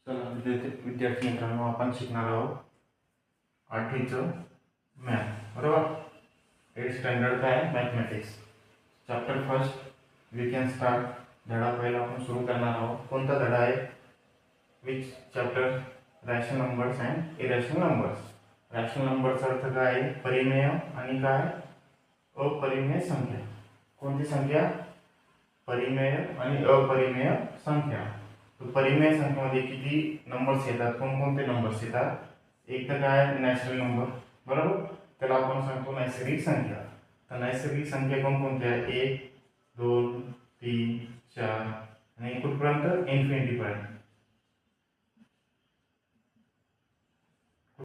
चला विद्यार्थी मित्रांनो, आपण शिकणार आहोत 8वीचं मॅथ, बरोबर. 8th स्टँडर्ड काय mathematics chapter first we can start. धडा पहिला आपण सुरू करणार आहोत. कोणता धडा आहे? Which chapter? Rational numbers and irrational numbers. Rational नंबरचा अर्थ काय आहे? परिमेय आणि काय अपरिमेय संख्या. कोणती संख्या? परिमेय आणि अपरिमेय संख्या. तो परिमेय संख्येमध्ये किती नंबर्स येतात? कोणकोणते नंबर्स येतात? एक तर काय नॅचरल नंबर, बरोबर, त्याला आपण सांगतो नैसर्गिक संख्या. तर नैसर्गिक संख्या कोणकोणत्या आहेत? 1 2 3 4 आणि कुठपर्यंत? इन्फिनिटी पर्यंत.